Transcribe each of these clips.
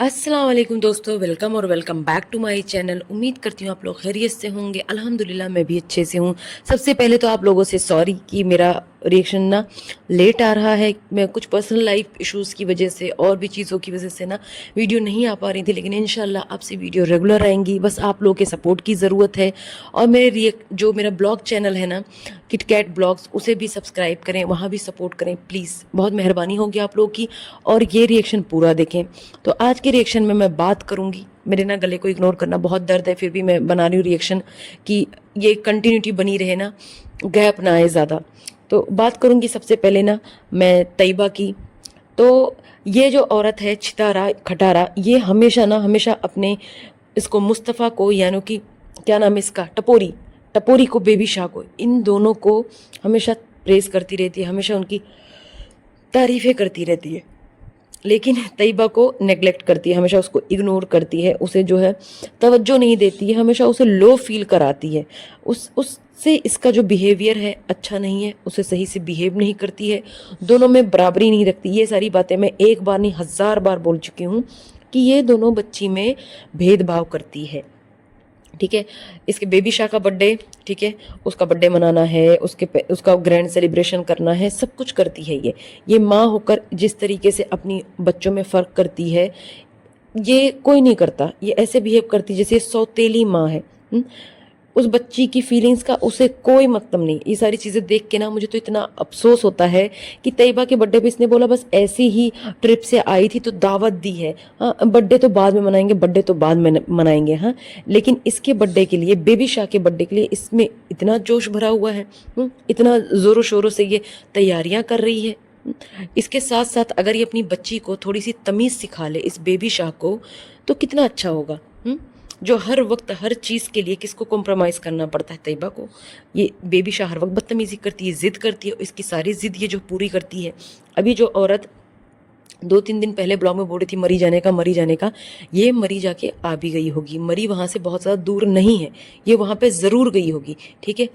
अस्सलाम वालेकुम दोस्तों, वेलकम और welcome back to my channel. उम्मीद करती हूँ आप लोग खैरियत से होंगे। अल्हम्दुलिल्लाह मैं भी अच्छे से हूँ। सबसे पहले तो आप लोगों से सॉरी कि मेरा रिएक्शन ना लेट आ रहा है। मैं कुछ पर्सनल लाइफ इश्यूज़ की वजह से और भी चीज़ों की वजह से ना वीडियो नहीं आ पा रही थी, लेकिन इंशाल्लाह आपसे वीडियो रेगुलर आएंगी। बस आप लोगों के सपोर्ट की ज़रूरत है। और जो मेरा ब्लॉग चैनल है ना, किटकैट ब्लॉग्स, उसे भी सब्सक्राइब करें, वहाँ भी सपोर्ट करें प्लीज़, बहुत मेहरबानी होगी आप लोगों की। और ये रिएक्शन पूरा देखें। तो आज के रिएक्शन में मैं बात करूंगी, मेरे ना गले को इग्नोर करना, बहुत दर्द है फिर भी मैं बना रही हूँ रिएक्शन कि ये कंटिन्यूटी बनी रहे ना, गैप ना आए ज़्यादा। तो बात करूंगी सबसे पहले ना मैं तैयबा की। तो ये जो औरत है छितारा खटारा, ये हमेशा ना हमेशा अपने इसको मुस्तफ़ा को, यानी कि क्या नाम है इसका, टपोरी टपोरी को, बेबी शाह को, इन दोनों को हमेशा प्रेज करती रहती है, हमेशा उनकी तारीफ़ें करती रहती है। लेकिन तैयबा को नेग्लेक्ट करती है, हमेशा उसको इग्नोर करती है, उसे जो है तवज्जो नहीं देती है, हमेशा उसे लो फील कराती है। उससे इसका जो बिहेवियर है अच्छा नहीं है, उसे सही से बिहेव नहीं करती है, दोनों में बराबरी नहीं रखती। ये सारी बातें मैं एक बार नहीं 1000 बार बोल चुकी हूँ कि ये दोनों बच्ची में भेदभाव करती है। ठीक है, इसके बेबी शाह का बर्थडे, ठीक है, उसका बर्थडे मनाना है, उसका ग्रैंड सेलिब्रेशन करना है, सब कुछ करती है ये माँ होकर जिस तरीके से अपनी बच्चों में फ़र्क करती है, ये कोई नहीं करता। ये ऐसे बिहेव करती जैसे सौतेली माँ है। उस बच्ची की फीलिंग्स का उसे कोई मतलब नहीं। ये सारी चीज़ें देख के ना मुझे तो इतना अफसोस होता है कि तैयबा के बर्थडे पे इसने बोला बस ऐसी ही ट्रिप से आई थी तो दावत दी है, हाँ बर्थडे तो बाद में मनाएंगे, बर्थडे तो बाद में मनाएंगे, हाँ। लेकिन इसके बर्थडे के लिए, बेबी शाह के बर्थडे के लिए इसमें इतना जोश भरा हुआ है, इतना ज़ोरों शोरों से ये तैयारियां कर रही है। इसके साथ साथ अगर ये अपनी बच्ची को थोड़ी सी तमीज़ सिखा ले, इस बेबी शाह को, तो कितना अच्छा होगा। जो हर वक्त हर चीज़ के लिए किसको कॉम्प्रोमाइज़ करना पड़ता है, तैयबा को। ये बेबी शाह हर वक्त बदतमीज़ी करती है, ज़िद करती है, इसकी सारी ज़िद ये जो पूरी करती है। अभी जो औरत 2-3 दिन पहले ब्लॉग में बोल रही थी मरी जाने का, ये मरी जाके आ भी गई होगी। मरी वहाँ से बहुत ज़्यादा दूर नहीं है, ये वहाँ पे ज़रूर गई होगी, ठीक है।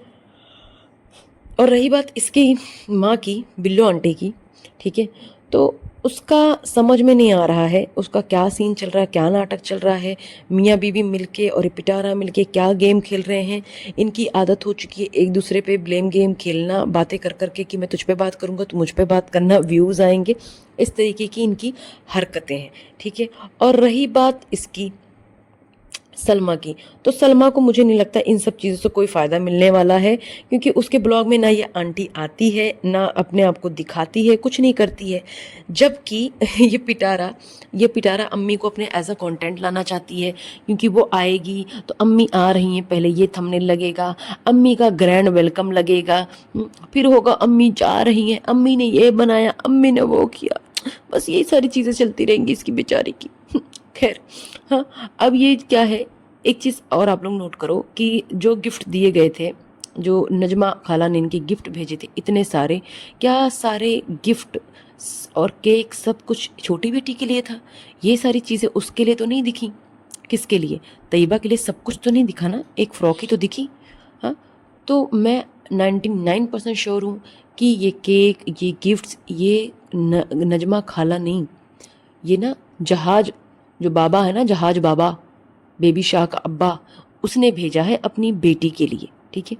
और रही बात इसकी माँ की, बिल्लो आंटी की, ठीक है, तो उसका समझ में नहीं आ रहा है उसका क्या सीन चल रहा है, क्या नाटक चल रहा है। मियाँ बीवी मिलके और पिटारा मिलके क्या गेम खेल रहे हैं। इनकी आदत हो चुकी है एक दूसरे पे ब्लेम गेम खेलना, बातें कर करके कि मैं तुझ पे बात करूँगा, तू मुझ पे बात करना, व्यूज़ आएंगे, इस तरीके की इनकी हरकतें हैं, ठीक है। और रही बात इसकी सलमा की, तो सलमा को मुझे नहीं लगता इन सब चीज़ों से कोई फ़ायदा मिलने वाला है, क्योंकि उसके ब्लॉग में ना ये आंटी आती है, ना अपने आप को दिखाती है, कुछ नहीं करती है। जबकि ये पिटारा अम्मी को अपने एज अ कंटेंट लाना चाहती है, क्योंकि वो आएगी तो अम्मी आ रही हैं, पहले ये थंबनेल लगेगा, अम्मी का ग्रैंड वेलकम लगेगा, फिर होगा अम्मी जा रही हैं, अम्मी ने ये बनाया, अम्मी ने वो किया, बस यही सारी चीज़ें चलती रहेंगी इसकी बेचारी की। खैर, हाँ, अब ये क्या है, एक चीज़ और आप लोग नोट करो कि जो गिफ्ट दिए गए थे, जो नजमा खाला ने इनके गिफ्ट भेजे थे इतने सारे, क्या सारे गिफ्ट और केक सब कुछ छोटी बेटी के लिए था? ये सारी चीज़ें उसके लिए तो नहीं दिखी? किसके लिए? तैयबा के लिए सब कुछ तो नहीं दिखा ना, एक फ्रॉक ही तो दिखी। हाँ, तो मैं 99% श्योर हूँ कि ये केक, ये गिफ्ट्स, ये नजमा खाला नहीं, ये ना जहाज, जो बाबा है ना, जहाज बाबा, बेबी शाह का अब्बा, उसने भेजा है अपनी बेटी के लिए, ठीक है।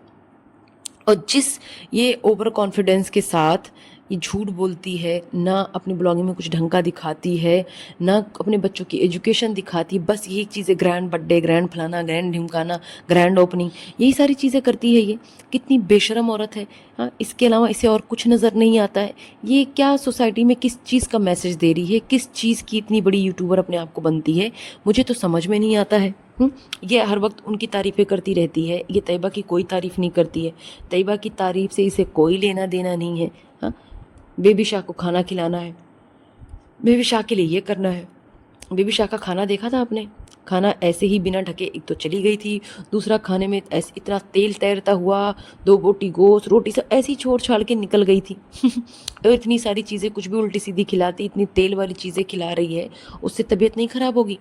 और जिस ये ओवर कॉन्फिडेंस के साथ ये झूठ बोलती है, ना अपनी ब्लॉगिंग में कुछ ढंग का दिखाती है, ना अपने बच्चों की एजुकेशन दिखाती है, बस यही चीज़ें, ग्रैंड बर्थडे, ग्रैंड फलाना, ग्रैंड ढिमकाना, ग्रैंड ओपनिंग, यही सारी चीज़ें करती है ये। कितनी बेशरम औरत है। हाँ, इसके अलावा इसे और कुछ नज़र नहीं आता है। ये क्या सोसाइटी में किस चीज़ का मैसेज दे रही है, किस चीज़ की इतनी बड़ी यूट्यूबर अपने आप को बनती है, मुझे तो समझ में नहीं आता है। ये हर वक्त उनकी तारीफ़ें करती रहती है, ये तैयबा की कोई तारीफ़ नहीं करती है। तैयबा की तारीफ़ से इसे कोई लेना देना नहीं है। हाँ, बेबी शाह को खाना खिलाना है, बेबी शाह के लिए ये करना है। बेबी शाह का खाना देखा था आपने? खाना ऐसे ही बिना ढके, एक तो चली गई थी, दूसरा खाने में ऐसे इतना तेल तैरता हुआ, 2 बोटी गोश्त, रोटी सब ऐसी छोड़ छाड़ के निकल गई थी। और इतनी सारी चीज़ें कुछ भी उल्टी सीधी खिलाती, इतनी तेल वाली चीज़ें खिला रही है, उससे तबीयत नहीं ख़राब होगी?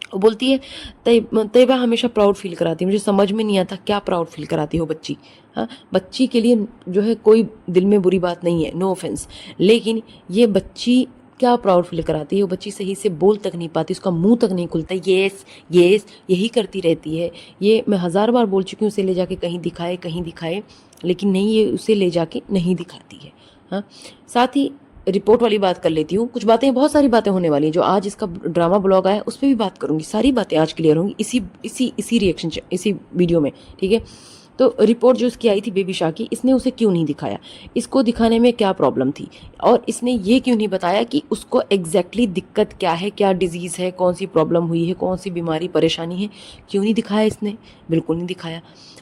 वो बोलती है तैयबा हमेशा प्राउड फील कराती है। मुझे समझ में नहीं आता क्या प्राउड फील कराती हो बच्ची। हाँ, बच्ची के लिए जो है कोई दिल में बुरी बात नहीं है, नो ऑफेंस, लेकिन ये बच्ची क्या प्राउड फील कराती है। वो बच्ची सही से बोल तक नहीं पाती, उसका मुंह तक नहीं खुलता, येस येस यही करती रहती है। ये मैं 1000 बार बोल चुकी हूँ उसे ले जाके कहीं दिखाए कहीं दिखाए, लेकिन नहीं, ये उसे ले जाके नहीं दिखाती है। हाँ, साथ ही रिपोर्ट वाली बात कर लेती हूँ। कुछ बातें, बहुत सारी बातें होने वाली हैं, जो आज इसका ड्रामा ब्लॉग आया उस पर भी बात करूँगी। सारी बातें आज क्लियर होंगी इसी रिएक्शन, इसी वीडियो में, ठीक है। तो रिपोर्ट जो उसकी आई थी बेबी शाह की, इसने उसे क्यों नहीं दिखाया, इसको दिखाने में क्या प्रॉब्लम थी, और इसने ये क्यों नहीं बताया कि उसको एग्जैक्टली दिक्कत क्या है, क्या डिजीज़ है, कौन सी प्रॉब्लम हुई है, कौन सी बीमारी परेशानी है, क्यों नहीं दिखाया इसने, बिल्कुल नहीं दिखाया।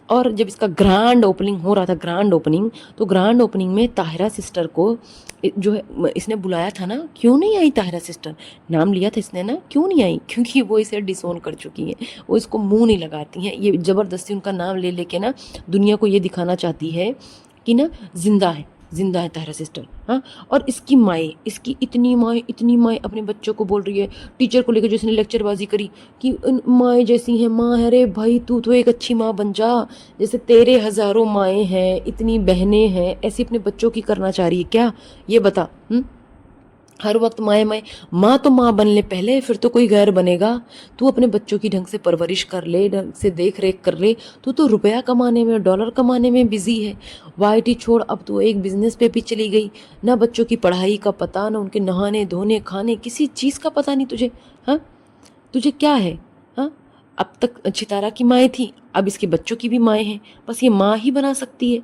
और जब इसका ग्रैंड ओपनिंग हो रहा था, ग्रैंड ओपनिंग, तो ग्रैंड ओपनिंग में ताहिरा सिस्टर को जो है इसने बुलाया था ना, क्यों नहीं आई ताहिरा सिस्टर, नाम लिया था इसने ना, क्यों नहीं आई, क्योंकि वो इसे डिसोन कर चुकी हैं, वो इसको मुंह नहीं लगाती हैं। ये ज़बरदस्ती उनका नाम ले लेके ना दुनिया को ये दिखाना चाहती है कि ना जिंदा है ताहिरा सिस्टर। हाँ, और इसकी इतनी माए अपने बच्चों को बोल रही है, टीचर को लेकर जो इसने लेक्चरबाजी करी कि माए जैसी हैं, माँ है रे भाई, तू तो एक अच्छी माँ बन जा, जैसे तेरे हज़ारों माएँ हैं, इतनी बहनें हैं, ऐसे अपने बच्चों की करना चाह रही है क्या, ये बता। हर वक्त माए माए, माँ तो माँ बन ले पहले, फिर तो कोई गैर बनेगा। तू अपने बच्चों की ढंग से परवरिश कर ले, ढंग से देख रेख कर ले। तू तो रुपया कमाने में, डॉलर कमाने में बिजी है। वाईटी छोड़, अब तू एक बिजनेस पे भी चली गई। ना बच्चों की पढ़ाई का पता, ना उनके नहाने धोने खाने, किसी चीज़ का पता नहीं तुझे। हाँ, तुझे क्या है। हाँ, अब तक छितारा की माएँ थी, अब इसके बच्चों की भी माएँ हैं, बस ये माँ ही बना सकती है।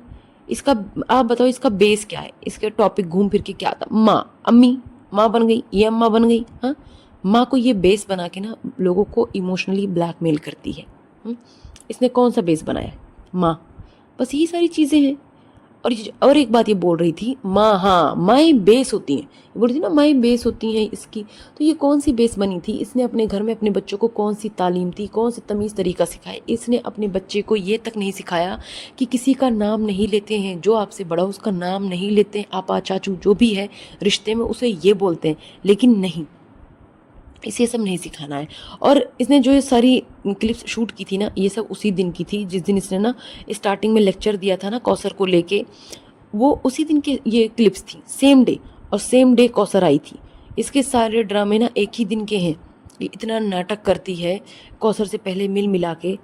इसका, आप बताओ इसका बेस क्या है, इसके टॉपिक घूम फिर के क्या था, माँ, अम्मी माँ बन गई, ये अम्मा बन गई। हाँ, माँ को ये बेस बना के ना लोगों को इमोशनली ब्लैकमेल करती है। इसने कौन सा बेस बनाया है, माँ, बस यही सारी चीज़ें हैं। और एक बात ये बोल रही थी, माँ, हाँ माँ बेस होती हैं, ये बोल रही थी ना माँ बेस होती हैं इसकी। तो ये कौन सी बेस बनी थी, इसने अपने घर में अपने बच्चों को कौन सी तालीम दी, कौन सी तमीज़ तरीका सिखाया। इसने अपने बच्चे को ये तक नहीं सिखाया कि किसी का नाम नहीं लेते हैं, जो आपसे बड़ा उसका नाम नहीं लेते हैं, आपा चाचू जो भी है रिश्ते में उसे ये बोलते हैं, लेकिन नहीं, इसे सब नहीं सिखाना है। और इसने जो ये सारी क्लिप्स शूट की थी ना, ये सब उसी दिन की थी जिस दिन इसने ना स्टार्टिंग में लेक्चर दिया था ना कौसर को लेके, वो उसी दिन के ये क्लिप्स थी, सेम डे, और सेम डे कौसर आई थी। इसके सारे ड्रामे ना एक ही दिन के हैं। ये इतना नाटक करती है, कौसर से पहले मिल मिला के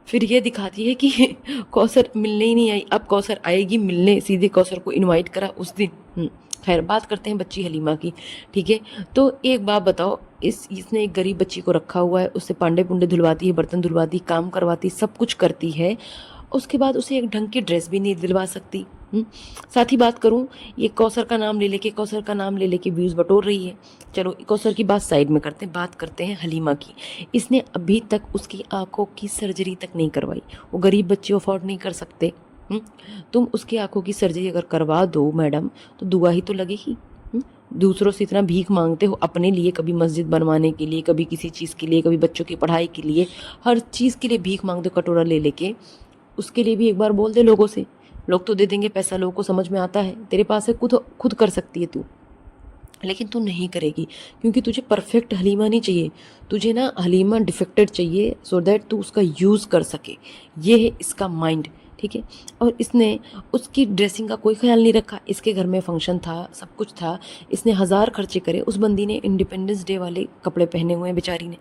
फिर ये दिखाती है कि कौसर मिलने ही नहीं आई, अब कौसर आएगी मिलने, सीधे कौसर को इनवाइट करा उस दिन। खैर, बात करते हैं बच्ची हलीमा की, ठीक है। तो एक बात बताओ, इसने एक गरीब बच्ची को रखा हुआ है, उससे पांडे पुंडे धुलवाती है, बर्तन धुलवाती, काम करवाती, सब कुछ करती है, उसके बाद उसे एक ढंग की ड्रेस भी नहीं दिलवा सकती। साथ ही बात करूं, ये कौसर का नाम ले लेके व्यूज़ बटोर रही है। चलो कौसर की बात साइड में करते हैं, बात करते हैं हलीमा की। इसने अभी तक उसकी आंखों की सर्जरी तक नहीं करवाई, वो गरीब बच्चे अफोर्ड नहीं कर सकते। तुम उसकी आंखों की सर्जरी अगर करवा दो मैडम, तो दुआ ही तो लगेगी। दूसरों से इतना भीख मांगते हो अपने लिए, कभी मस्जिद बनवाने के लिए, कभी किसी चीज़ के लिए, कभी बच्चों की पढ़ाई के लिए, हर चीज़ के लिए भीख मांगते हो कटोरा ले लेके। उसके लिए भी एक बार बोल दे लोगों से, लोग तो दे देंगे पैसा, लोगों को समझ में आता है, तेरे पास है, खुद कर सकती है तू, लेकिन तू नहीं करेगी, क्योंकि तुझे परफेक्ट हलीमा नहीं चाहिए, तुझे ना हलीमा डिफेक्टेड चाहिए, सो दैट तू उसका यूज़ कर सके। ये है इसका माइंड, ठीक है। और इसने उसकी ड्रेसिंग का कोई ख्याल नहीं रखा। इसके घर में फंक्शन था, सब कुछ था, इसने 1000 खर्चे करे, उस बंदी ने इंडिपेंडेंस डे वाले कपड़े पहने हुए हैं बेचारी ने।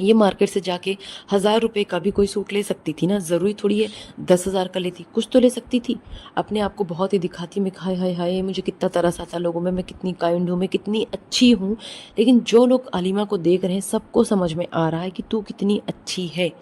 ये मार्केट से जाके 1000 रुपये का भी कोई सूट ले सकती थी ना, ज़रूरी थोड़ी है 10,000 का लेती, कुछ तो ले सकती थी। अपने आप को बहुत ही दिखाती, मैं हाय हाय हाय मुझे कितना तरस आता लोगों में, मैं कितनी काइंड हूँ, मैं कितनी अच्छी हूँ। लेकिन जो लोग हलीमा को देख रहे हैं, सबको समझ में आ रहा है कि तू कितनी अच्छी है।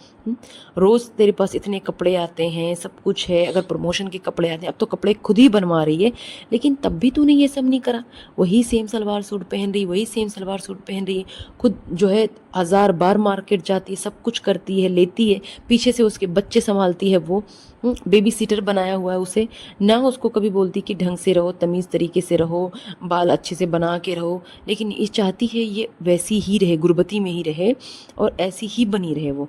रोज़ तेरे पास इतने कपड़े आते हैं, सब कुछ है, अगर प्रमोशन के कपड़े आते हैं, अब तो कपड़े खुद ही बनवा रही है, लेकिन तब भी तूने ये सब नहीं करा। वही सेम सलवार सूट पहन रही है, खुद जो है 1000 बार मार्केट जाती है, सब कुछ करती है, लेती है, पीछे से उसके बच्चे संभालती है, वो बेबी सीटर बनाया हुआ है उसे ना, उसको कभी बोलती कि ढंग से रहो, तमीज़ तरीके से रहो, बाल अच्छे से बना के रहो, लेकिन ये चाहती है ये वैसी ही रहे, गुर्बती में ही रहे और ऐसी ही बनी रहे वो।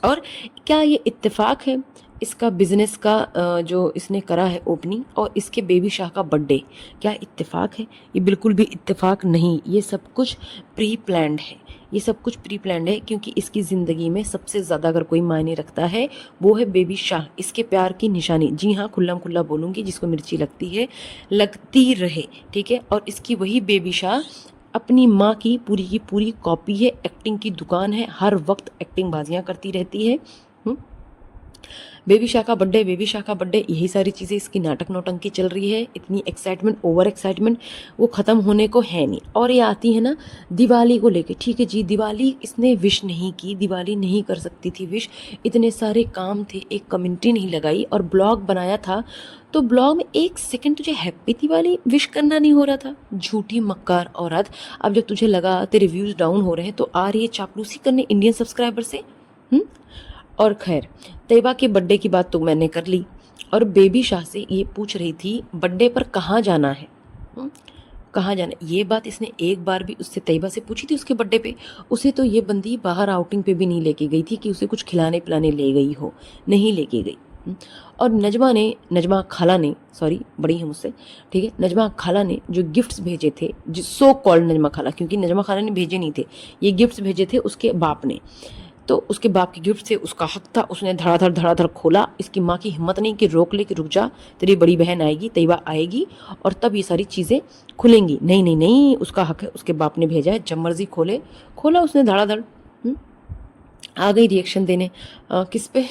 और क्या ये इत्तेफाक है? इसका बिजनेस का जो इसने करा है ओपनिंग, और इसके बेबी शाह का बर्थडे, क्या इत्तेफाक है? ये बिल्कुल भी इत्तेफाक नहीं, ये सब कुछ प्री प्लान्ड है। ये सब कुछ प्री प्लान्ड है, क्योंकि इसकी ज़िंदगी में सबसे ज़्यादा अगर कोई मायने रखता है वो है बेबी शाह, इसके प्यार की निशानी। जी हाँ, खुल्लम खुल्ला बोलूँगी, जिसको मिर्ची लगती है लगती रहे, ठीक है। और इसकी वही बेबी शाह अपनी माँ की पूरी कॉपी है, एक्टिंग की दुकान है, हर वक्त एक्टिंग बाजियाँ करती रहती है। बेबी शाह का बर्थडे, बेबी शाह का बर्थडे, यही सारी चीज़ें इसकी नाटक नौटंकी चल रही है। इतनी एक्साइटमेंट, ओवर एक्साइटमेंट वो ख़त्म होने को है नहीं। और ये आती है ना दिवाली को लेके, ठीक है जी, दिवाली इसने विश नहीं की, दिवाली नहीं कर सकती थी विश, इतने सारे काम थे, एक कमेंट्री नहीं लगाई और ब्लॉग बनाया था, तो ब्लॉग में एक सेकंड तुझे हैप्पी दिवाली विश करना नहीं हो रहा था। झूठी मक्कार औरत, अब जब तुझे लगा तेरे व्यूज़ डाउन हो रहे हैं तो आ रही है चापलूसी करने इंडियन सब्सक्राइबर से। और खैर, तैयबा के बर्थडे की बात तो मैंने कर ली, और बेबी शाह से ये पूछ रही थी बर्थडे पर कहाँ जाना है, कहाँ जाना है? ये बात इसने एक बार भी उससे तैयबा से पूछी थी उसके बर्थडे पे? उसे तो ये बंदी बाहर आउटिंग पे भी नहीं लेके गई थी कि उसे कुछ खिलाने पिलाने ले गई हो, नहीं लेके गई। और नजमा खाला ने, सॉरी बड़ी है मुझसे, ठीक है, नजमा खाला ने जो गिफ्ट्स भेजे थे, जो सो कॉल्ड नजमा खाला, क्योंकि नजमा खाला ने भेजे नहीं थे, ये गिफ्ट्स भेजे थे उसके बाप ने, तो उसके बाप के गिफ्ट से उसका हक था, उसने धड़ाधड़ खोला। इसकी माँ की हिम्मत नहीं कि रोक ले कि रुक जा, तेरी बड़ी बहन आएगी, तैयबा आएगी और तब ये सारी चीज़ें खुलेंगी। नहीं नहीं नहीं, उसका हक है, उसके बाप ने भेजा है, जब मर्जी खोले, खोला उसने धड़ाधड़। आ गई रिएक्शन देने, किस पे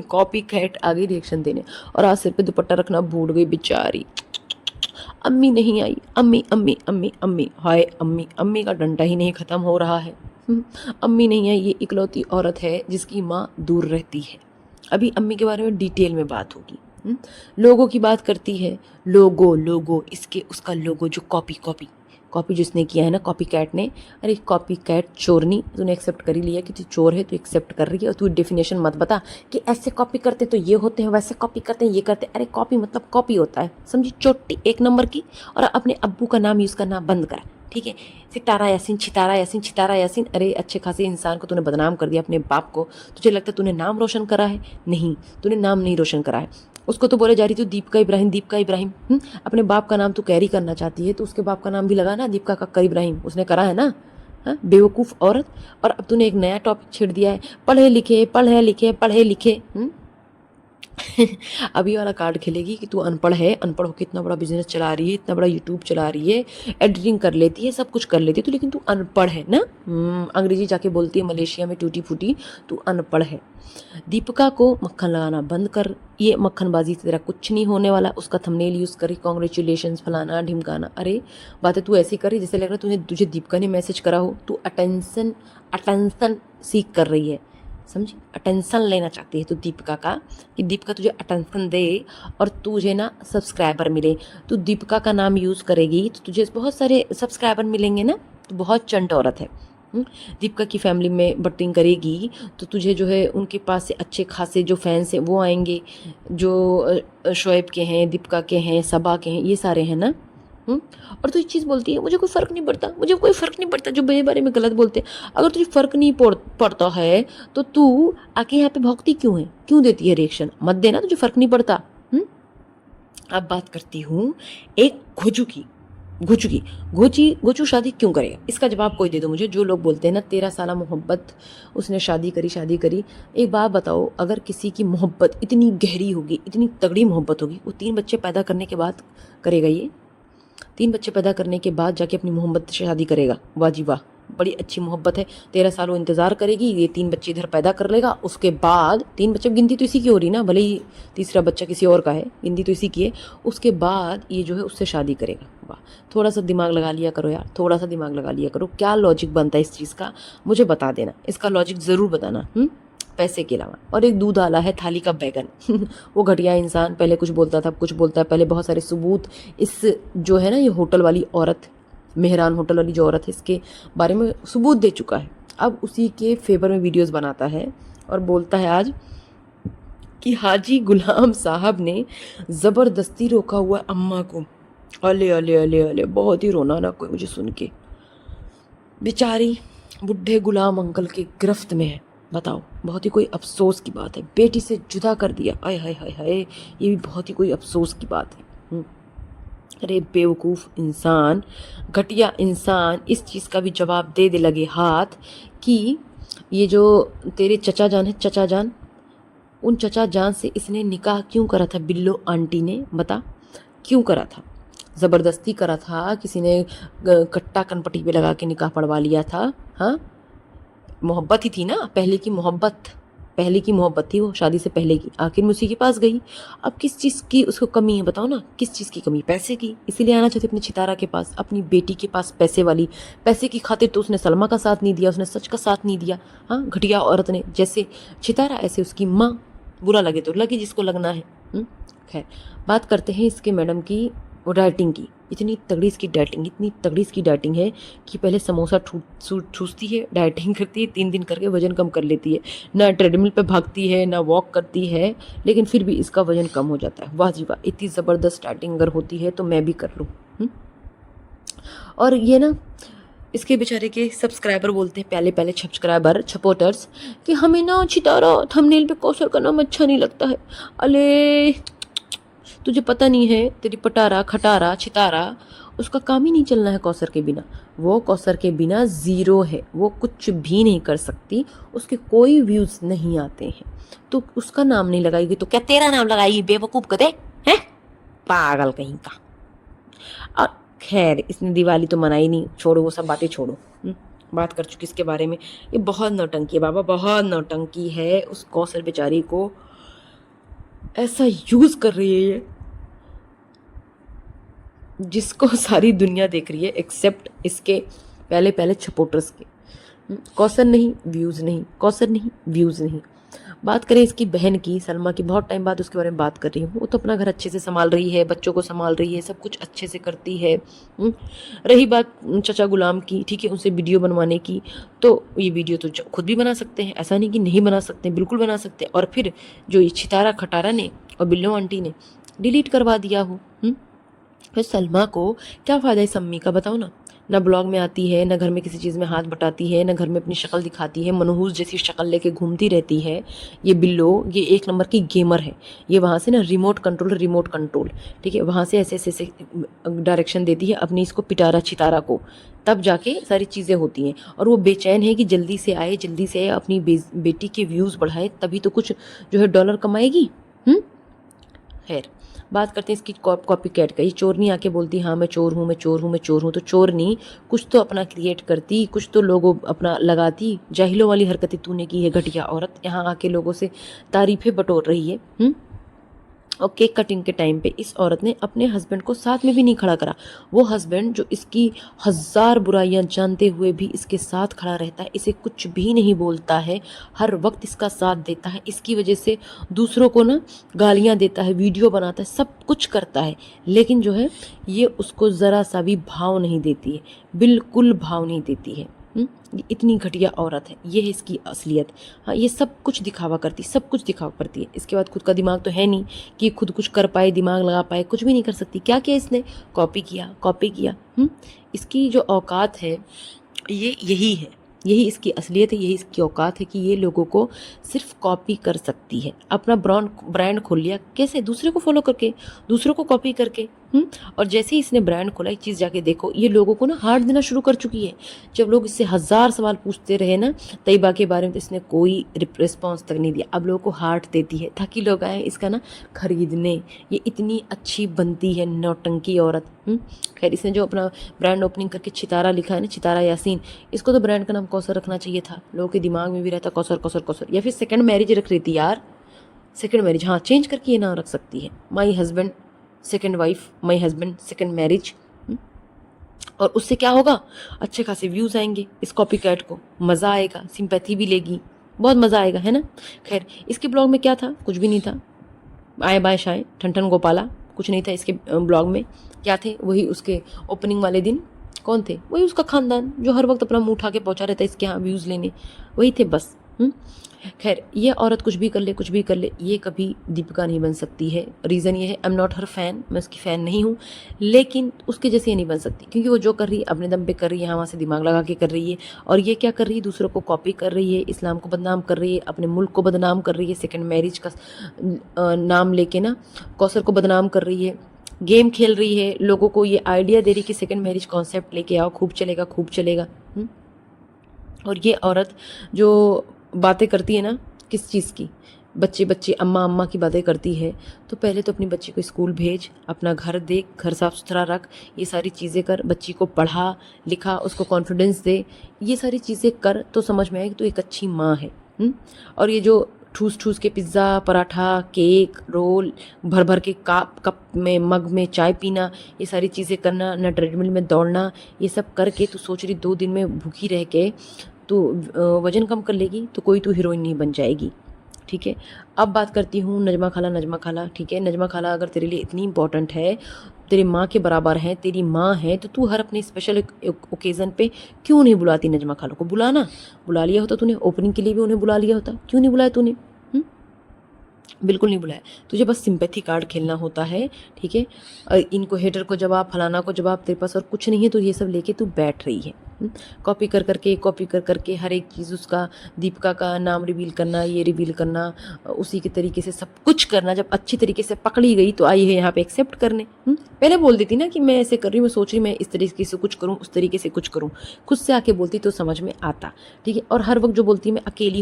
कॉपी कैट आ गई रिएक्शन देने, और आज सिर पे दुपट्टा रखना भूल गई बेचारी। अम्मी नहीं आई, अम्मी अम्मी अम्मी अम्मी, हाय अम्मी, अम्मी का डंडा ही नहीं ख़त्म हो रहा है। अम्मी नहीं है, ये इकलौती औरत है जिसकी माँ दूर रहती है। अभी अम्मी के बारे में डिटेल में बात होगी। लोगों की बात करती है, लोगो इसके उसका लोगो जो कॉपी जिसने किया है ना, कॉपी कैट ने। अरे कॉपी कैट चोरनी, तूने एक्सेप्ट कर ही लिया कि तू चोर है, तू एक्सेप्ट कर रही है, और तू डेफिनेशन मत बता कि ऐसे कॉपी करते तो ये होते हैं, वैसे कॉपी करते हैं ये करते हैं। अरे कॉपी मतलब कॉपी होता है, समझी, चोटी एक नंबर की। और अपने अब्बू का नाम यूज़ करना बंद कर, ठीक है। सितारा यासीन, छितारा यासीन, छितारा यासीन, अरे अच्छे खासे इंसान को तूने बदनाम कर दिया, अपने बाप को। तुझे लगता है तूने नाम रोशन करा है? नहीं, तूने नाम नहीं रोशन करा है। उसको तो बोले जा रही थी दीपिका इब्राहिम, दीपिका इब्राहिम। अपने बाप का नाम तू कैरी करना चाहती है तो उसके बाप का नाम भी लगा ना, दीपिका कक्कर इब्राहिम, उसने करा है ना। हाँ, बेवकूफ़ औरत। और अब तूने एक नया टॉपिक छेड़ दिया है, पढ़े लिखे पढ़े लिखे पढ़े लिखे। अभी वाला कार्ड खेलेगी कि तू अनपढ़ है, अनपढ़ होकर इतना बड़ा बिजनेस चला रही है, इतना बड़ा यूट्यूब चला रही है, एडिटिंग कर लेती है, सब कुछ कर लेती है तो, लेकिन तू अनपढ़ है ना। अंग्रेजी जाके बोलती है मलेशिया में टूटी फूटी, तू अनपढ़ है। दीपिका को मक्खन लगाना बंद कर, ये मक्खनबाजी से तेरा कुछ नहीं होने वाला। उसका थंबनेल यूज़ करी, कॉन्ग्रेचुलेशंस फलाना ढिमकाना। अरे बातें तू ऐसी कर रही जैसे लग रहा है तुझे दीपिका ने मैसेज करा हो। तू अटेंशन सीख कर रही है, समझी, अटेंशन लेना चाहती है तो दीपिका का, कि दीपिका तुझे अटेंशन दे और तुझे ना सब्सक्राइबर मिले। तू दीपिका का नाम यूज़ करेगी तो तुझे बहुत सारे सब्सक्राइबर मिलेंगे ना। तो बहुत चंट औरत है। दीपिका की फैमिली में बटिंग करेगी तो तुझे जो है उनके पास से अच्छे खासे जो फैंस हैं वो आएंगे, जो शोएब के हैं, दीपिका के हैं, सबा के हैं, ये सारे हैं ना। और तो एक चीज़ बोलती है, मुझे कोई फ़र्क नहीं पड़ता, मुझे कोई फ़र्क नहीं पड़ता जो मेरे बारे में गलत बोलते हैं। अगर तुझे फ़र्क नहीं पड़ता है तो तू आके यहाँ पे भौंकती क्यों है, क्यों देती है रिएक्शन? मत देना, तुझे फ़र्क नहीं पड़ता। अब बात करती हूँ एक घोचू शादी क्यों करेगा, इसका जवाब कोई दे दो मुझे। जो लोग बोलते हैं ना 13 साल मोहब्बत, उसने शादी करी। एक बात बताओ, अगर किसी की मोहब्बत इतनी गहरी होगी, इतनी तगड़ी मोहब्बत होगी, वो 3 बच्चे पैदा करने के बाद करेगा? ये 3 बच्चे पैदा करने के बाद जाके अपनी मोहब्बत से शादी करेगा? वाह जी वाह, बड़ी अच्छी मोहब्बत है। 13 साल वो इंतज़ार करेगी, ये 3 बच्चे इधर पैदा कर लेगा, उसके बाद 3 बच्चे, गिनती तो इसी की हो रही ना, भले ही तीसरा बच्चा किसी और का है, गिनती तो इसी की है। उसके बाद ये जो है उससे शादी करेगा। वाह, थोड़ा सा दिमाग लगा लिया करो यार, थोड़ा सा दिमाग लगा लिया करो। क्या लॉजिक बनता है इस चीज़ का, मुझे बता देना, इसका लॉजिक ज़रूर बताना पैसे के अलावा। और एक दूध आला है थाली का बैगन वो घटिया इंसान, पहले कुछ बोलता था, कुछ बोलता है, पहले बहुत सारे सबूत इस जो है ना, ये होटल वाली औरत, मेहरान होटल वाली जो औरत है, इसके बारे में सबूत दे चुका है। अब उसी के फेवर में वीडियोस बनाता है और बोलता है आज कि हाजी गुलाम साहब ने ज़बरदस्ती रोका हुआ अम्मा को। अले अले अले अले, बहुत ही रोना ना कोई मुझे सुन के। बेचारी बुढ़े गुलाम अंकल की गिरफ्त में है। बताओ, बहुत ही कोई अफसोस की बात है, बेटी से जुदा कर दिया, आय हाय हाय हाय, ये भी बहुत ही कोई अफसोस की बात है। अरे बेवकूफ़ इंसान, घटिया इंसान, इस चीज़ का भी जवाब दे दे लगे हाथ कि ये जो तेरे चचा जान है, चचा जान, उन चचा जान से इसने निकाह क्यों करा था बिल्लो आंटी ने, बता क्यों करा था? ज़बरदस्ती करा था, किसी ने कट्टा कनपट्टी पे लगा के निकाह पढ़वा लिया था? हाँ, मोहब्बत ही थी ना, पहले की मोहब्बत थी वो, शादी से पहले की, आखिर में उसी के पास गई। अब किस चीज़ की उसको कमी है बताओ ना, किस चीज़ की कमी? पैसे की, इसीलिए आना चाहती अपने चितारा के पास, अपनी बेटी के पास, पैसे वाली। पैसे की खातिर तो उसने सलमा का साथ नहीं दिया, उसने सच का साथ नहीं दिया। हाँ, घटिया औरत ने, जैसे चितारा ऐसे उसकी माँ, बुरा लगे तो लगे जिसको लगना है। खैर, बात करते हैं इसके मैडम की डाइटिंग की। इतनी तगड़ी इसकी डाइटिंग, इतनी तगड़ी इसकी डाइटिंग है कि पहले समोसा ठूसती है, डाइटिंग करती है, 3 दिन करके वजन कम कर लेती है। ना ट्रेडमिल पे भागती है, ना वॉक करती है, लेकिन फिर भी इसका वजन कम हो जाता है। वाह जी वाह, इतनी ज़बरदस्त डाइटिंग अगर होती है तो मैं भी कर लूँ। और ये ना, इसके बेचारे के सब्सक्राइबर बोलते हैं, पहले पहले सब्सक्राइबर सपोर्टर्स, कि हमें ना चितारा थंबनेल पे कौसर का नाम अच्छा नहीं लगता है। अले तुझे पता नहीं है, तेरी पटारा खटारा चितारा, उसका काम ही नहीं चलना है कौसर के बिना। वो कौसर के बिना ज़ीरो है, वो कुछ भी नहीं कर सकती, उसके कोई व्यूज़ नहीं आते हैं। तो उसका नाम नहीं लगाएगी तो क्या तेरा नाम लगाएगी बेवकूफ़ गधे, हैं? पागल कहीं का। और खैर, इसने दिवाली तो मनाई नहीं, छोड़ो वो सब बातें छोड़ो। बात कर चुकी इसके बारे में। ये बहुत नौटंकी है बाबा, बहुत नौटंकी है। उस कौसर बेचारी को ऐसा यूज़ कर रही है ये, जिसको सारी दुनिया देख रही है एक्सेप्ट इसके पहले पहले सपोर्टर्स के। कौसर नहीं, व्यूज़ नहीं, कौसर नहीं, व्यूज़ नहीं। बात करें इसकी बहन की, सलमा की, बहुत टाइम बाद उसके बारे में बात कर रही हूँ। वो तो अपना घर अच्छे से संभाल रही है, बच्चों को संभाल रही है, सब कुछ अच्छे से करती है। रही बात चचा गुलाम की, ठीक है, उनसे वीडियो बनवाने की, तो ये वीडियो तो खुद भी बना सकते हैं, ऐसा नहीं कि नहीं बना सकते, बिल्कुल बना सकते हैं। और फिर जो ये छितारा खटारा ने और बिल्लो आंटी ने डिलीट करवा दिया हो। फिर सलमा को क्या फ़ायदा है सम्मी का, बताओ ना? ना ब्लॉग में आती है, ना घर में किसी चीज़ में हाथ बटाती है, ना घर में अपनी शक्ल दिखाती है, मनहूस जैसी शक्ल लेके घूमती रहती है। ये बिल्लो, ये 1 नंबर की गेमर है। ये वहाँ से ना रिमोट कंट्रोल, ठीक है, वहाँ से ऐसे ऐसे डायरेक्शन देती है अपनी इसको पिटारा चितारा को, तब जाके सारी चीज़ें होती हैं। और वो बेचैन है कि जल्दी से आए, जल्दी से आए, अपनी बेटी के व्यूज़ बढ़ाए, तभी तो कुछ जो है डॉलर कमाएगी। खैर, बात करते हैं इसकी कॉपी कैट का। ये चोरनी आके बोलती हाँ मैं चोर हूँ, मैं चोर हूँ, मैं चोर हूँ। तो चोरनी कुछ तो अपना क्रिएट करती, कुछ तो लोगों अपना लगाती। जाहिलों वाली हरकतें तूने की है घटिया औरत, यहाँ आके लोगों से तारीफें बटोर रही है। और केक कटिंग के टाइम पे इस औरत ने अपने हस्बैंड को साथ में भी नहीं खड़ा करा। वो हस्बैंड जो इसकी 1000 बुराइयां जानते हुए भी इसके साथ खड़ा रहता है, इसे कुछ भी नहीं बोलता है, हर वक्त इसका साथ देता है, इसकी वजह से दूसरों को ना गालियां देता है, वीडियो बनाता है, सब कुछ करता है, लेकिन जो है ये उसको ज़रा सा भी भाव नहीं देती है, बिल्कुल भाव नहीं देती है। ये इतनी घटिया औरत है, ये है इसकी असलियत। हाँ, ये सब कुछ दिखावा करती, सब कुछ दिखावा करती है। इसके बाद खुद का दिमाग तो है नहीं कि खुद कुछ कर पाए, दिमाग लगा पाए, कुछ भी नहीं कर सकती। क्या किया इसने? कॉपी किया। इसकी जो औकात है ये यही है, यही इसकी असलियत है, यही इसकी औकात है कि ये लोगों को सिर्फ कॉपी कर सकती है। अपना ब्रांड खोल लिया, कैसे? दूसरे को फॉलो करके, दूसरों को कॉपी करके। और जैसे ही इसने ब्रांड खोला, एक चीज़ जाके देखो, ये लोगों को ना हार्ट देना शुरू कर चुकी है। जब लोग इससे 1000 सवाल पूछते रहे ना तैयबा के बारे में, तो इसने कोई रिस्पॉन्स तक नहीं दिया। अब लोगों को हार्ट देती है ताकि लोग आए इसका ना खरीदने। ये इतनी अच्छी बनती है नौटंकी औरत। खैर, इसने जो अपना ब्रांड ओपनिंग करके चितारा लिखा है ना, चितारा यासीन, इसको तो ब्रांड का नाम कौसर रखना चाहिए था। लोगों के दिमाग में भी रहता कौसर कौसर कौसर, या फिर सेकंड मैरिज रख रही थी यार, सेकंड मैरिज। हाँ, चेंज करके ये नाम रख सकती है, my husband second wife, my husband second marriage. और उससे क्या होगा? अच्छे खासे व्यूज़ आएंगे, इस कॉपी कैट को मज़ा आएगा, सिंपैथी भी लेगी, बहुत मज़ा आएगा, है ना? खैर, इसके ब्लॉग में क्या था? कुछ भी नहीं था। आए बाएँ शाएँ ठन गोपाला, कुछ नहीं था इसके ब्लॉग में। क्या थे? वही उसके ओपनिंग वाले दिन कौन थे? वही उसका ख़ानदान जो हर वक्त अपना मुँह उठा के पहुँचा रहता है इसके यहाँ व्यूज़ लेने, वही थे बस। खैर, ये औरत कुछ भी कर ले, ये कभी दीपिका नहीं बन सकती है। रीज़न ये है, I am not her fan, मैं उसकी फ़ैन नहीं हूँ, लेकिन उसके जैसे ये नहीं बन सकती, क्योंकि वो जो कर रही है अपने दम पे कर रही है, यहाँ वहाँ से दिमाग लगा के कर रही है। और ये क्या कर रही है, दूसरों को कॉपी कर रही है, इस्लाम को बदनाम कर रही है, अपने मुल्क को बदनाम कर रही है, सेकेंड मैरिज का नाम लेके ना कौसर को बदनाम कर रही है, गेम खेल रही है, लोगों को ये आइडिया दे रही है कि सेकेंड मैरिज कॉन्सेप्ट लेके आओ, खूब चलेगा, खूब चलेगा। और ये औरत जो बातें करती है ना, किस चीज़ की, बच्चे बच्चे अम्मा अम्मा की बातें करती है, तो पहले तो अपनी बच्ची को स्कूल भेज, अपना घर देख, घर साफ़ सुथरा रख, ये सारी चीज़ें कर, बच्ची को पढ़ा लिखा, उसको कॉन्फिडेंस दे, ये सारी चीज़ें कर तो समझ में आएगी तो एक अच्छी माँ है। और ये जो ठूस ठूस के पिज़्ज़ा, पराठा, केक, रोल, भर भर के कप में, मग में चाय पीना, ये सारी चीज़ें करना, ना ट्रेडमिल में दौड़ना, ये सब करके तू सोच रही 2 दिन में भूखी रह के तो वज़न कम कर लेगी, तो कोई तू हीरोइन नहीं बन जाएगी। ठीक है, अब बात करती हूँ नजमा खाला। ठीक है, नजमा खाला अगर तेरे लिए इतनी इंपॉर्टेंट है, तेरी माँ के बराबर है, तेरी माँ है, तो तू हर अपने स्पेशल ओकेज़न पे क्यों नहीं बुलाती नजमा खाला को? बुला लिया होता तूने, ओपनिंग के लिए भी उन्हें बुला लिया होता, क्यों नहीं बुलाया तूने? बिल्कुल नहीं बुलाया, तुझे बस सिंपैथी कार्ड खेलना होता है। ठीक है, इनको हेटर को जवाब, फलाना को जवाब, तेरे पास और कुछ नहीं है, तो ये सब लेके तू बैठ रही है। कॉपी कर करके हर एक चीज़ उसका, दीपिका का नाम रिवील करना, ये रिवील करना, उसी के तरीके से सब कुछ करना। जब अच्छी तरीके से पकड़ी गई तो आई है यहाँ पे एक्सेप्ट करने। पहले बोल देती ना कि मैं ऐसे कर रही हूँ, मैं सोच रही मैं इस तरीके से कुछ करूँ, उस तरीके से कुछ करूँ, खुद से आके बोलती तो समझ में आता। ठीक है, और हर वक्त जो बोलती है मैं अकेली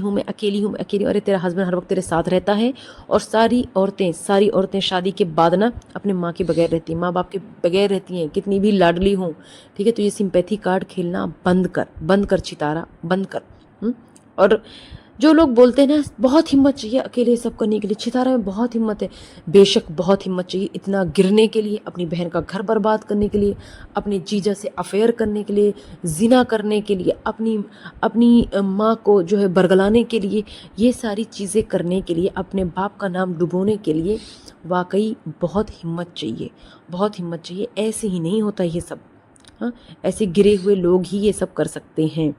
हूँ, अरे तेरा हस्बैंड हर वक्त तेरे साथ रहता है, और सारी औरतें शादी के बाद ना अपने माँ के बगैर रहती हैं, माँ बाप के बगैर रहती हैं, कितनी भी लाडली हों। ठीक है, तो ये सिंपैथी कार्ड खेलना बंद कर चितारा, बंद कर। और जो लोग बोलते हैं ना बहुत हिम्मत चाहिए अकेले सब करने के लिए, चितारा में बहुत हिम्मत है, बेशक बहुत हिम्मत चाहिए इतना गिरने के लिए, अपनी बहन का घर बर्बाद करने के लिए, अपने जीजा से अफेयर करने के लिए, जिना करने के लिए, अपनी माँ को जो है बरगलाने के लिए, ये सारी चीज़ें करने के लिए, अपने बाप का नाम डुबोने के लिए वाकई बहुत हिम्मत चाहिए। ऐसे ही नहीं होता ये सब। हाँ, ऐसे गिरे हुए लोग ही ये सब कर सकते हैं।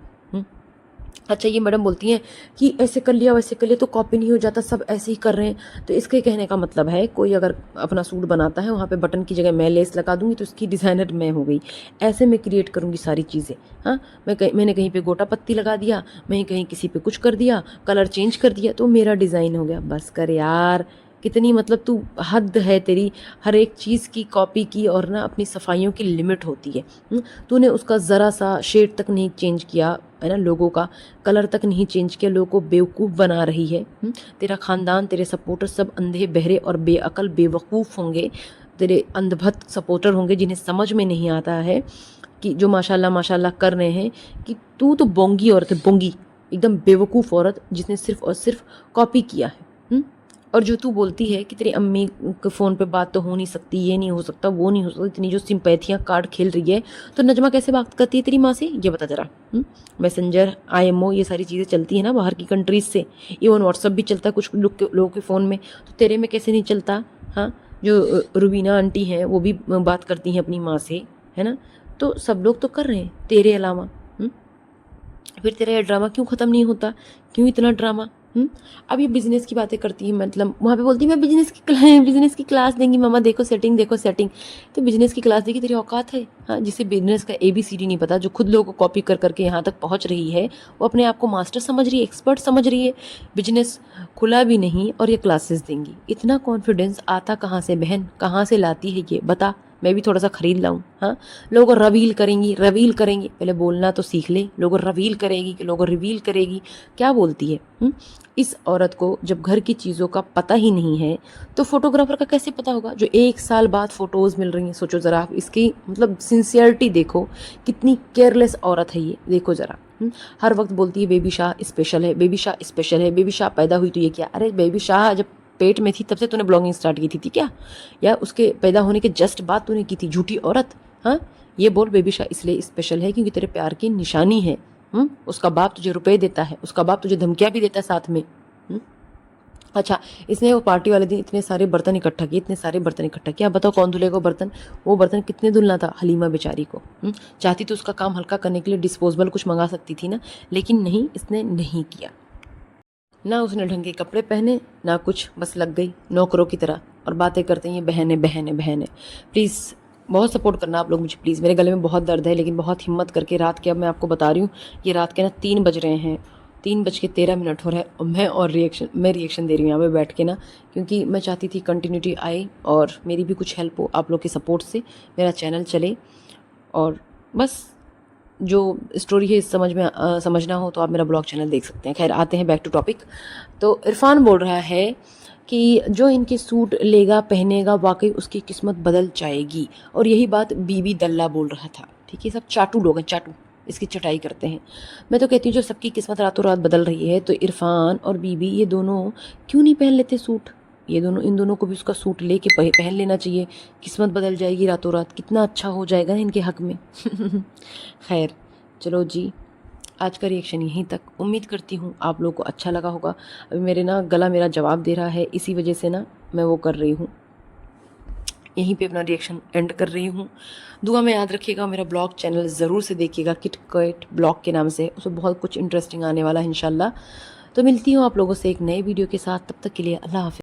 अच्छा, ये मैडम बोलती हैं कि ऐसे कर लिया वैसे कर लिया तो कॉपी नहीं हो जाता, सब ऐसे ही कर रहे हैं। तो इसके कहने का मतलब है, कोई अगर अपना सूट बनाता है, वहाँ पे बटन की जगह मैं लेस लगा दूंगी तो इसकी डिज़ाइनर मैं हो गई। ऐसे मैं क्रिएट करूँगी सारी चीज़ें। हाँ, मैंने कहीं पे गोटा पत्ती लगा दिया, मैं कहीं किसी पे कुछ कर दिया, कलर चेंज कर दिया, तो मेरा डिज़ाइन हो गया। बस कर यार, कितनी मतलब तू, हद है तेरी हर एक चीज़ की कॉपी की। और ना अपनी सफाइयों की लिमिट होती है। तूने उसका ज़रा सा शेड तक नहीं चेंज किया है ना, लोगों का कलर तक नहीं चेंज किया, लोगों को बेवकूफ़ बना रही है। तेरा ख़ानदान, तेरे सपोर्टर सब अंधे बहरे और बेअकल बेवकूफ़ होंगे, तेरे अंधभक्त सपोर्टर होंगे जिन्हें समझ में नहीं आता है कि जो माशाल्लाह कर रहे हैं, कि तू तो बोंगी औरत है, बोंगी एकदम बेवकूफ़ औरत जिसने सिर्फ और सिर्फ कॉपी किया है। और जो तू बोलती है कि तेरी अम्मी के फ़ोन पे बात तो हो नहीं सकती, ये नहीं हो सकता, वो नहीं हो सकता, इतनी जो सिंपैथियाँ कार्ड खेल रही है, तो नजमा कैसे बात करती है तेरी माँ से, ये बता जरा। मैसेंजर, IMO, ये सारी चीज़ें चलती है ना बाहर की कंट्रीज से, इवन व्हाट्सअप भी चलता है कुछ लोगों के फ़ोन में, तो तेरे में कैसे नहीं चलता? हाँ, जो रुबीना आंटी हैं वो भी बात करती हैं अपनी माँ से, है ना, तो सब लोग तो कर रहे हैं तेरे अलावा। फिर तेरा ये ड्रामा क्यों ख़त्म नहीं होता? क्यों इतना ड्रामा? अब ये बिज़नेस की बातें करती है, मतलब वहाँ पे बोलती है मैं बिज़नेस की क्लास देंगी मामा, देखो सेटिंग। तो बिज़नेस की क्लास देगी, तेरी औकात है? हाँ, जिसे बिज़नेस का ABCD नहीं पता, जो खुद लोगों को कॉपी कर करके यहाँ तक पहुँच रही है, वो अपने आप को मास्टर समझ रही है, एक्सपर्ट समझ रही है। बिजनेस खुला भी नहीं और ये क्लासेस देंगी। इतना कॉन्फिडेंस आता कहाँ से बहन, कहाँ से लाती है ये बता, मैं भी थोड़ा सा खरीद लाऊं। हाँ, लोगों रिवील करेंगी, पहले बोलना तो सीख ले। लोगों रिवील करेगी कि लोगों रिवील करेगी, क्या बोलती है? इस औरत को जब घर की चीज़ों का पता ही नहीं है, तो फोटोग्राफर का कैसे पता होगा जो 1 साल बाद फ़ोटोज़ मिल रही हैं? सोचो ज़रा आप इसकी मतलब सिंसियरिटी देखो, कितनी केयरलेस औरत है ये, देखो ज़रा। हर वक्त बोलती है बेबी शाह स्पेशल है, बेबी शाह पैदा हुई तो ये क्या? अरे बेबी शाह जब पेट में थी तब से तूने ब्लॉगिंग स्टार्ट की थी क्या? या उसके पैदा होने के जस्ट बाद तूने की थी? झूठी औरत। हाँ, ये बोल बेबी शाह इसलिए स्पेशल है क्योंकि तेरे प्यार की निशानी है। उसका बाप तुझे रुपए देता है, उसका बाप तुझे धमकियाँ भी देता है साथ में। अच्छा, इसने वो पार्टी वाले दिन इतने सारे बर्तन इकट्ठा किए, बताओ कौन धुलेगा बर्तन? वो बर्तन कितने धुलना था हलीमा बेचारी को? चाहती तो उसका काम हल्का करने के लिए डिस्पोजेबल कुछ मंगा सकती थी ना, लेकिन नहीं, इसने नहीं किया। ना उसने ढंग के कपड़े पहने ना कुछ, बस लग गई नौकरों की तरह और बातें करते हैं बहनें बहनें बहनें। प्लीज़ बहुत सपोर्ट करना आप लोग मुझे प्लीज़। मेरे गले में बहुत दर्द है लेकिन बहुत हिम्मत करके रात के, अब मैं आपको बता रही हूँ, ये रात के ना 3 बज रहे हैं, 3:13 हो रहा है और मैं रिएक्शन दे रही हूँ यहाँ पे बैठ के ना, क्योंकि मैं चाहती थी कंटिन्यूटी आए और मेरी भी कुछ हेल्प हो आप लोग के सपोर्ट से, मेरा चैनल चले। और बस जो स्टोरी है समझना हो तो आप मेरा ब्लॉग चैनल देख सकते हैं। खैर आते हैं बैक टू टॉपिक। तो इरफान बोल रहा है कि जो इनके सूट लेगा पहनेगा वाकई उसकी किस्मत बदल जाएगी, और यही बात बीबी दल्ला बोल रहा था। ठीक है, सब चाटू लोग हैं, चाटू इसकी चटाई करते हैं। मैं तो कहती हूँ जो सबकी किस्मत रातों रात बदल रही है तो इरफान और बीबी ये दोनों क्यों नहीं पहन लेते सूट? इन दोनों को भी उसका सूट लेके पहन लेना चाहिए, किस्मत बदल जाएगी रातों रात, कितना अच्छा हो जाएगा ना इनके हक में। खैर चलो जी, आज का रिएक्शन यहीं तक। उम्मीद करती हूँ आप लोगों को अच्छा लगा होगा। अभी गला मेरा जवाब दे रहा है, इसी वजह से ना मैं वो कर रही हूँ, यहीं पे अपना रिएक्शन एंड कर रही हूँ। दुआ में याद रखिएगा, मेरा ब्लॉग चैनल ज़रूर से देखिएगा, किट कैट ब्लॉग के नाम से, उसमें बहुत कुछ इंटरेस्टिंग आने वाला है इंशाल्लाह। तो मिलती हूँ आप लोगों से एक नए वीडियो के साथ, तब तक के लिए अल्लाह हाफ़िज़।